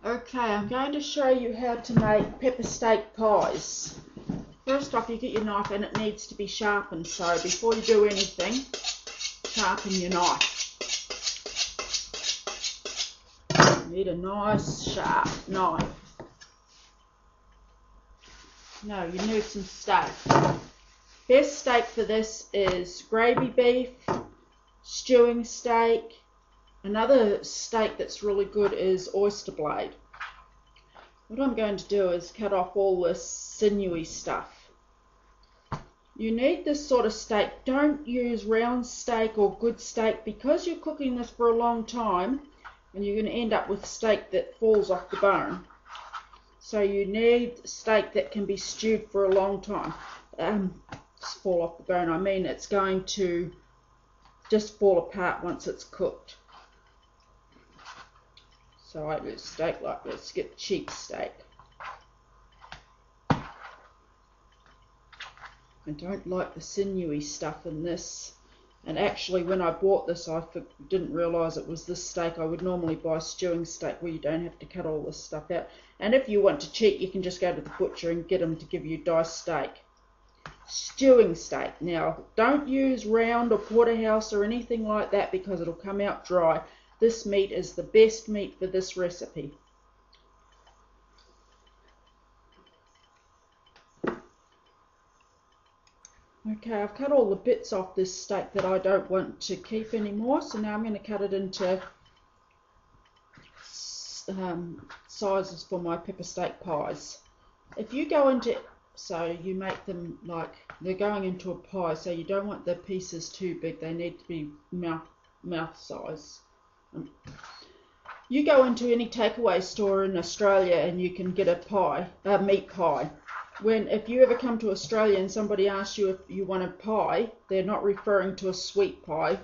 Okay, I'm going to show you how to make pepper steak pies. First off, you get your knife and it needs to be sharpened, so before you do anything, sharpen your knife. You need a nice sharp knife. Now you need some steak. Best steak for this is gravy beef, stewing steak. Another steak that's really good is oyster blade. What I'm going to do is cut off all this sinewy stuff. You need this sort of steak. Don't use round steak or good steak because you're cooking this for a long time and you're going to end up with steak that falls off the bone. So you need steak that can be stewed for a long time. Fall off the bone, I mean it's going to just fall apart once it's cooked. So I do steak like this, get cheap steak. I don't like the sinewy stuff in this. And actually when I bought this I didn't realise it was this steak. I would normally buy stewing steak where you don't have to cut all this stuff out. And if you want to cheat you can just go to the butcher and get them to give you diced steak. Stewing steak. Now don't use round or porterhouse or anything like that because it'll come out dry. This meat is the best meat for this recipe. Okay, I've cut all the bits off this steak that I don't want to keep anymore, so now I'm going to cut it into sizes for my pepper steak pies. If you go into, so you make them like they're going into a pie, so you don't want the pieces too big, they need to be mouth size. You go into any takeaway store in Australia and you can get a meat pie. If you ever come to Australia and somebody asks you if you want a pie, they're not referring to a sweet pie.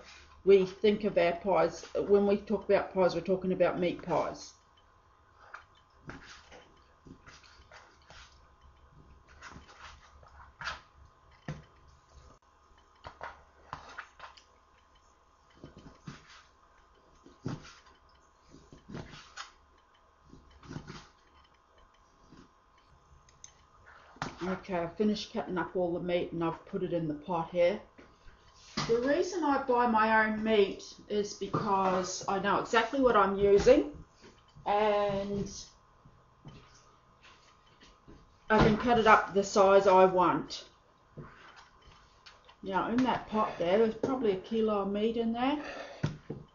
We think of our pies, when we talk about pies, we're talking about meat pies. Okay, I've finished cutting up all the meat and I've put it in the pot here. The reason I buy my own meat is because I know exactly what I'm using and I can cut it up the size I want. Now in that pot there's probably 1 kilo of meat in there,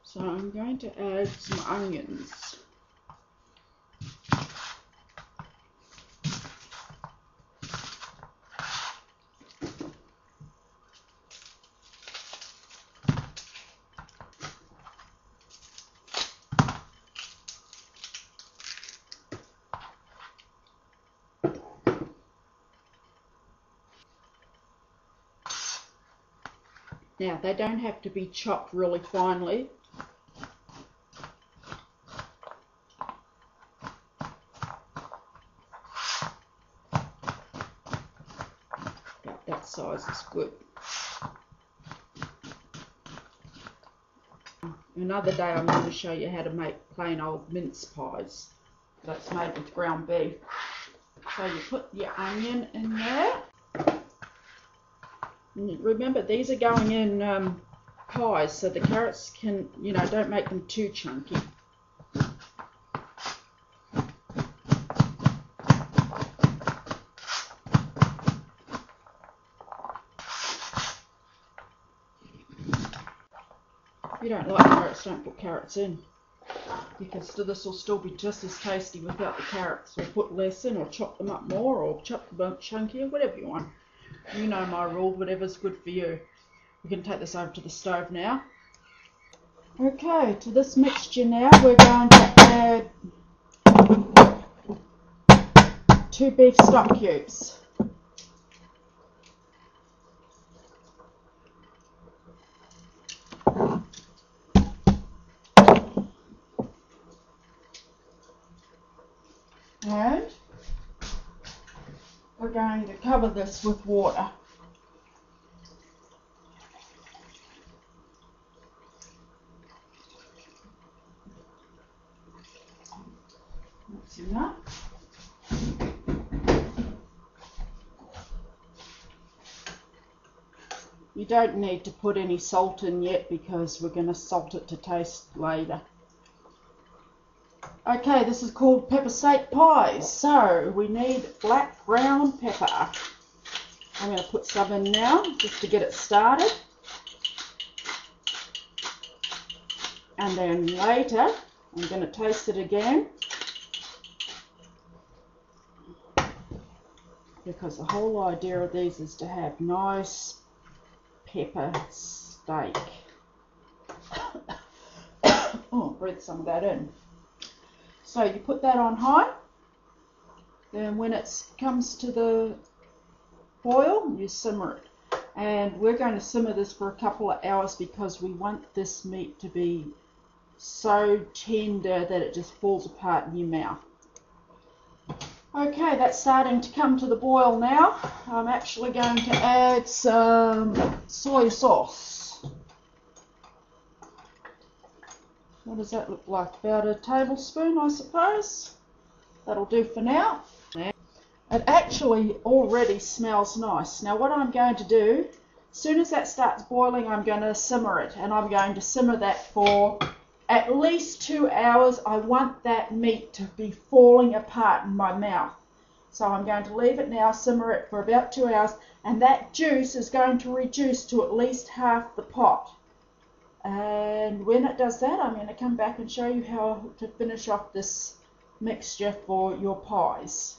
so I'm going to add some onions. Now they don't have to be chopped really finely. About that size is good. Another day I'm going to show you how to make plain old mince pies. That's made with ground beef. So you put your onion in there. Remember, these are going in pies, so the carrots can, don't make them too chunky. If you don't like carrots, don't put carrots in. Because this will still be just as tasty without the carrots. Or put less in, or chop them up more, or chop them up chunkier, whatever you want. You know my rule, whatever's good for you. We can take this over to the stove now. Okay, to this mixture now we're going to add 2 beef stock cubes. And we're going to cover this with water. That's enough. You don't need to put any salt in yet because we're going to salt it to taste later. Okay, this is called pepper steak pies. So we need black ground pepper. I'm going to put some in now just to get it started. And then later I'm going to taste it again, because the whole idea of these is to have nice pepper steak. Oh, breathe some of that in. So you put that on high, then when it comes to the boil, you simmer it. And we're going to simmer this for a couple of hours because we want this meat to be so tender that it just falls apart in your mouth. Okay, that's starting to come to the boil now. I'm actually going to add some soy sauce. What does that look like? About a tablespoon, I suppose. That'll do for now. It actually already smells nice. Now what I'm going to do, as soon as that starts boiling, I'm going to simmer it. And I'm going to simmer that for at least 2 hours. I want that meat to be falling apart in my mouth. So I'm going to leave it now, simmer it for about 2 hours, and that juice is going to reduce to at least half the pot. And when it does that, I'm going to come back and show you how to finish off this mixture for your pies.